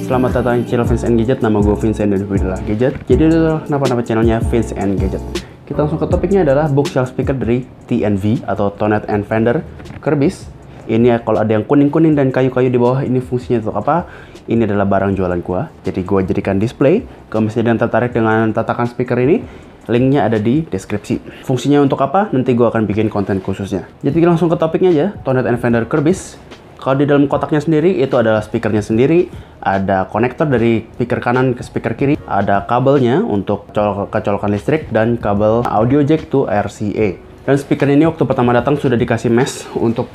Selamat datang di channel Vince and Gadget. Nama gue Vincent dan ini adalah Gadget. Jadi adalah nama channelnya Vince and Gadget. Kita langsung ke topiknya adalah bookshelf speaker dari TNV atau Tonet and Fender Kerbis. Ini ya, kalau ada yang kuning-kuning dan kayu-kayu di bawah, ini fungsinya untuk apa? Ini adalah barang jualan gua. Jadi gua jadikan display. Kalau misalnya yang tertarik dengan tatakan speaker ini, linknya ada di deskripsi. Fungsinya untuk apa? Nanti gua akan bikin konten khususnya. Jadi langsung ke topiknya aja. Tonet and Fender Kerbis. Kalau di dalam kotaknya sendiri, itu adalah speakernya sendiri, ada konektor dari speaker kanan ke speaker kiri, ada kabelnya untuk colokan listrik, dan kabel audio jack to RCA. Dan speaker ini waktu pertama datang sudah dikasih mesh untuk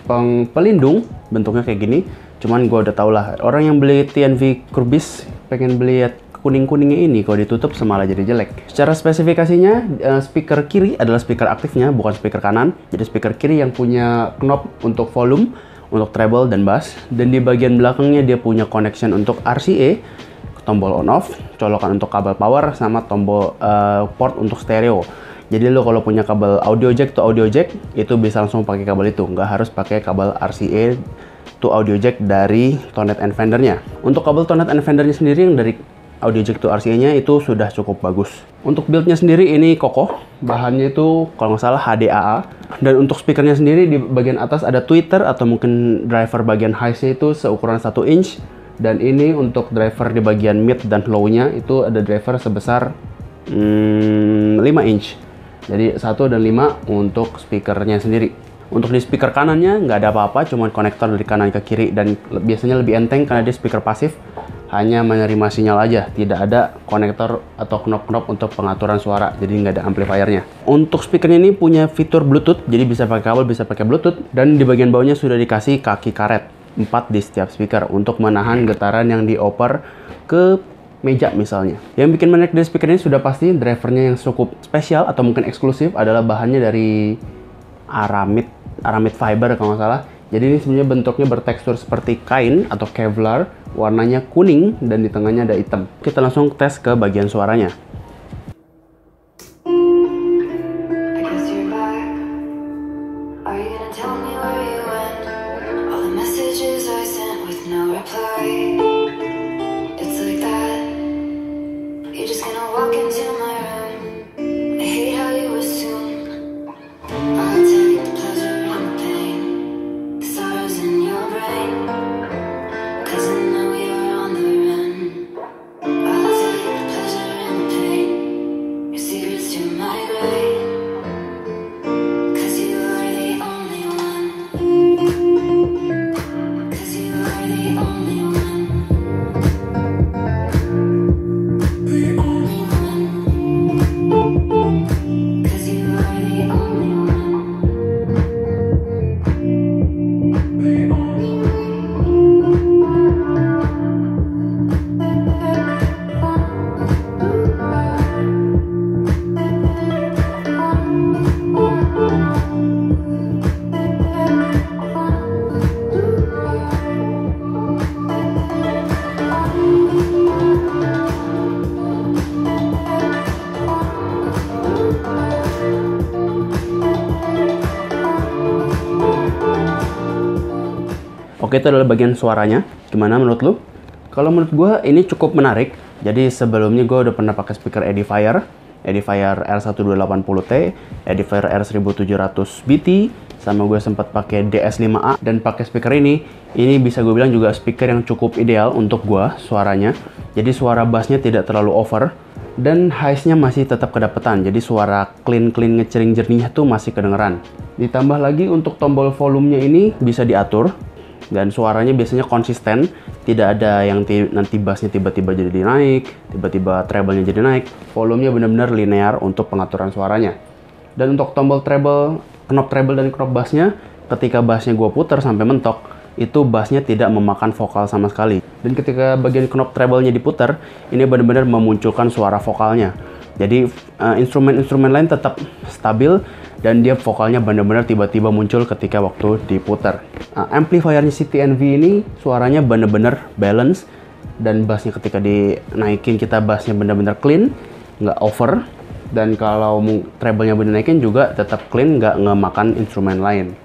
pelindung, bentuknya kayak gini. Cuman gue udah tau lah, orang yang beli TNV Kerbis pengen beli kuning-kuningnya ini, kalau ditutup semalah jadi jelek. Secara spesifikasinya, speaker kiri adalah speaker aktifnya, bukan speaker kanan. Jadi speaker kiri yang punya knob untuk volume, untuk treble dan bass, dan di bagian belakangnya dia punya connection untuk RCA, tombol on off, colokan untuk kabel power, sama tombol port untuk stereo. Jadi lo kalau punya kabel audio jack to audio jack, itu bisa langsung pakai kabel itu, nggak harus pakai kabel RCA to audio jack dari Tonet and Fender-nya. Untuk kabel Tonet and Fender-nya sendiri yang dari audio jack to RCA-nya itu sudah cukup bagus. Untuk build-nya sendiri ini kokoh, bahannya itu kalau nggak salah HDAA. Dan untuk speakernya sendiri di bagian atas ada tweeter atau mungkin driver bagian high-nya itu seukuran 1 inch. Dan ini untuk driver di bagian mid dan low-nya itu ada driver sebesar 5 inch. Jadi 1 dan 5 untuk speakernya sendiri. Untuk di speaker kanannya nggak ada apa-apa, cuma konektor dari kanan ke kiri, dan biasanya lebih enteng karena dia speaker pasif, hanya menerima sinyal aja, tidak ada konektor atau knop-knop untuk pengaturan suara, jadi nggak ada amplifiernya. Untuk speakernya ini punya fitur Bluetooth, jadi bisa pakai kabel, bisa pakai Bluetooth, dan di bagian bawahnya sudah dikasih kaki karet 4 di setiap speaker untuk menahan getaran yang dioper ke meja misalnya. Yang bikin menarik dari speaker ini sudah pasti drivernya yang cukup spesial atau mungkin eksklusif adalah bahannya dari aramid fiber kalau nggak salah. Jadi ini sebenarnya bentuknya bertekstur seperti kain atau Kevlar, warnanya kuning dan di tengahnya ada hitam. Kita langsung tes ke bagian suaranya. Oke, itu adalah bagian suaranya. Gimana menurut lu? Kalau menurut gue ini cukup menarik. Jadi sebelumnya gue udah pernah pakai speaker Edifier R1280T, Edifier R1700BT, sama gue sempat pakai DS5A, dan pakai speaker ini bisa gue bilang juga speaker yang cukup ideal untuk gue suaranya. Jadi suara bassnya tidak terlalu over, dan highs-nya masih tetap kedapetan. Jadi suara clean ngecering jernihnya tuh masih kedengeran. Ditambah lagi untuk tombol volumenya ini bisa diatur, dan suaranya biasanya konsisten, tidak ada yang nanti bassnya tiba-tiba jadi naik, tiba-tiba treble-nya jadi naik. Volumenya benar-benar linear untuk pengaturan suaranya. Dan untuk tombol treble, knob treble dan knob bassnya, ketika bassnya gue putar sampai mentok, itu bassnya tidak memakan vokal sama sekali. Dan ketika bagian knob treble-nya diputar, ini benar-benar memunculkan suara vokalnya. Jadi instrumen-instrumen lain tetap stabil, dan dia vokalnya benar-benar tiba-tiba muncul ketika waktu diputar. Amplifiernya si TNV ini suaranya benar-benar balance, dan bassnya ketika dinaikin bassnya benar-benar clean, nggak over. Dan kalau treble-nya dinaikin juga tetap clean, nggak ngemakan instrumen lain.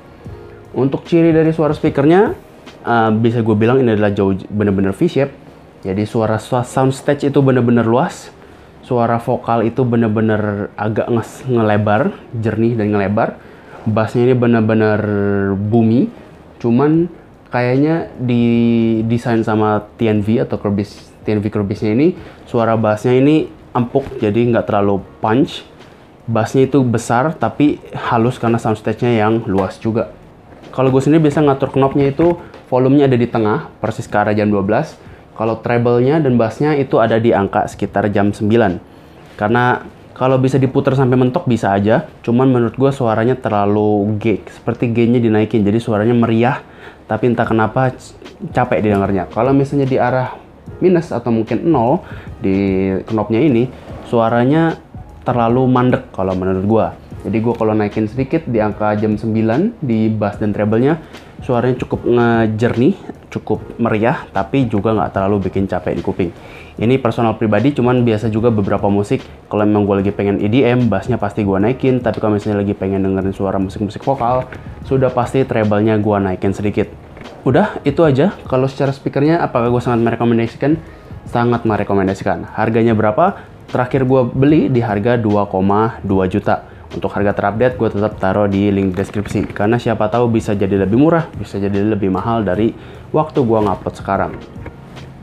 Untuk ciri dari suara speakernya, bisa gue bilang ini adalah jauh benar-benar V-shape. Jadi suara soundstage itu bener-bener luas. Suara vokal itu bener-bener agak ngelebar, jernih dan ngelebar. Bassnya ini bener-bener boomy. Cuman kayaknya didesain sama TNV atau TNV Kerbisnya ini, suara bassnya ini empuk, jadi nggak terlalu punch. Bassnya itu besar tapi halus karena soundstage-nya yang luas juga. Kalau gue sendiri biasa ngatur knobnya itu volumenya ada di tengah, persis ke arah jam 12. Kalau treble-nya dan bass-nya itu ada di angka sekitar jam 9. Karena kalau bisa diputar sampai mentok bisa aja, cuman menurut gue suaranya terlalu seperti gain-nya dinaikin, jadi suaranya meriah, tapi entah kenapa capek didengarnya. Kalau misalnya di arah minus atau mungkin 0 di knobnya ini, suaranya terlalu mandek kalau menurut gue. Jadi gue kalau naikin sedikit di angka jam 9 di bass dan treble-nya, suaranya cukup ngejernih, cukup meriah, tapi juga nggak terlalu bikin capek di kuping. Ini personal pribadi, cuman biasa juga beberapa musik, kalau memang gue lagi pengen EDM, bassnya pasti gue naikin, tapi kalau misalnya lagi pengen dengerin suara musik-musik vokal, sudah pasti treble-nya gue naikin sedikit. Udah, itu aja. Kalau secara speakernya, apakah gue sangat merekomendasikan? Sangat merekomendasikan. Harganya berapa? Terakhir gue beli di harga 2,2 juta. Untuk harga terupdate gue tetap taruh di link deskripsi, karena siapa tahu bisa jadi lebih murah, bisa jadi lebih mahal dari waktu gue ngupload sekarang.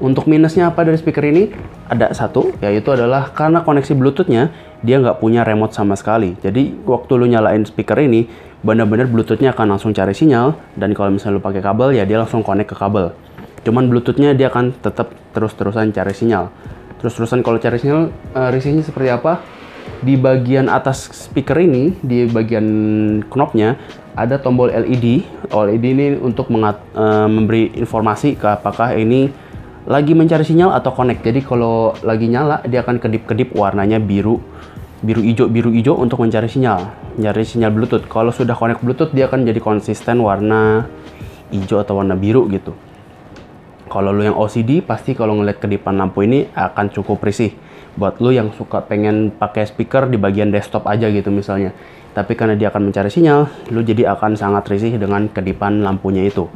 Untuk minusnya apa dari speaker ini? Ada satu, yaitu adalah karena koneksi Bluetooth-nya dia nggak punya remote sama sekali. Jadi waktu lu nyalain speaker ini, benar-benar Bluetooth-nya akan langsung cari sinyal, dan kalau misalnya lu pakai kabel ya dia langsung connect ke kabel. Cuman Bluetooth-nya dia akan tetap terus-terusan cari sinyal. Terus-terusan kalau cari sinyal, risihnya seperti apa? Di bagian atas speaker ini, di bagian knobnya ada tombol LED. LED ini untuk memberi informasi ke apakah ini lagi mencari sinyal atau connect. Jadi kalau lagi nyala dia akan kedip-kedip warnanya biru hijau untuk mencari sinyal Bluetooth. Kalau sudah connect Bluetooth dia akan jadi konsisten warna hijau atau warna biru gitu. Kalau lu yang OCD pasti kalau ngeliat kedipan lampu ini akan cukup risih. Buat lu yang suka pengen pakai speaker di bagian desktop aja gitu misalnya. Tapi karena dia akan mencari sinyal, lu jadi akan sangat risih dengan kedipan lampunya itu.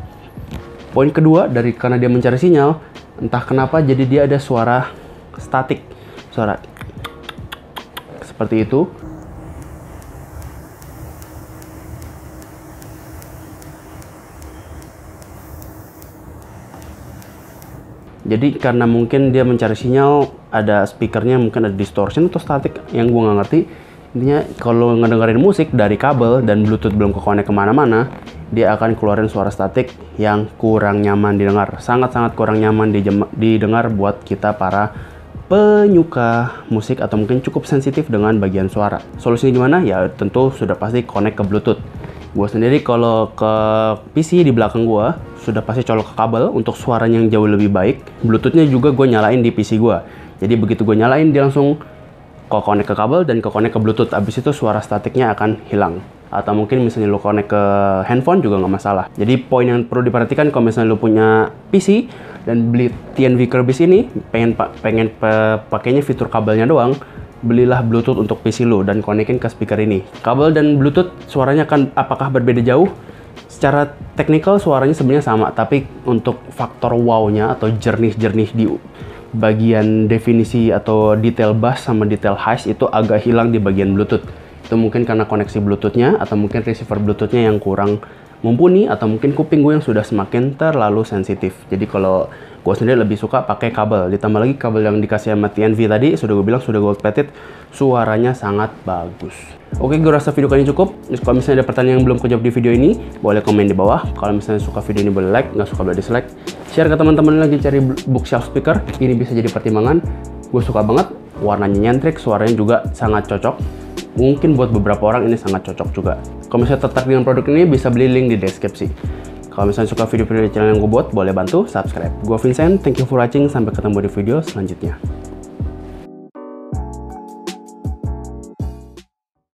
Poin kedua, karena dia mencari sinyal, entah kenapa jadi dia ada suara statik. Suara seperti itu. Jadi karena mungkin dia mencari sinyal, ada speakernya mungkin ada distortion atau static yang gue nggak ngerti. Intinya kalau ngedengerin musik dari kabel dan Bluetooth belum ke-connect kemana-mana, dia akan keluarin suara statik yang kurang nyaman didengar. Sangat-sangat kurang nyaman didengar buat kita para penyuka musik atau mungkin cukup sensitif dengan bagian suara. Solusinya gimana? Ya tentu sudah pasti connect ke Bluetooth. Gue sendiri kalau ke PC di belakang gue sudah pasti colok ke kabel untuk suaranya yang jauh lebih baik. Bluetooth-nya juga gue nyalain di PC gue. Jadi begitu gue nyalain dia langsung connect ke kabel dan connect ke Bluetooth. Abis itu suara statiknya akan hilang. Atau mungkin misalnya lu connect ke handphone juga nggak masalah. Jadi poin yang perlu diperhatikan kalau misalnya lu punya PC dan beli TNV Kerbis ini, pengen pakainya fitur kabelnya doang, belilah Bluetooth untuk PC lu dan connectin ke speaker ini. Kabel dan Bluetooth suaranya apakah berbeda jauh? Secara teknikal suaranya sebenarnya sama, tapi untuk faktor wow-nya atau jernih-jernih di bagian definisi atau detail bass sama detail highs itu agak hilang di bagian Bluetooth. Itu mungkin karena koneksi Bluetooth-nya atau mungkin receiver Bluetooth-nya yang kurang mumpuni atau mungkin kuping gue yang sudah semakin terlalu sensitif. Jadi kalau gue sendiri lebih suka pakai kabel, ditambah lagi kabel yang dikasih sama TNV tadi sudah gue bilang sudah gold plated, suaranya sangat bagus. Oke, gue rasa video kali ini cukup. Kalau misalnya ada pertanyaan yang belum kejawab di video ini, boleh komen di bawah. Kalau misalnya suka video ini boleh like, nggak suka boleh dislike. Share ke teman-teman lagi cari bookshelf speaker, ini bisa jadi pertimbangan. Gue suka banget, warnanya nyentrik, suaranya juga sangat cocok. Mungkin buat beberapa orang ini sangat cocok juga. Kalau misalnya tertarik dengan produk ini, bisa beli link di deskripsi. Kalau misalnya suka video-video di channel yang gue buat, boleh bantu subscribe. Gue Vincent, thank you for watching. Sampai ketemu di video selanjutnya.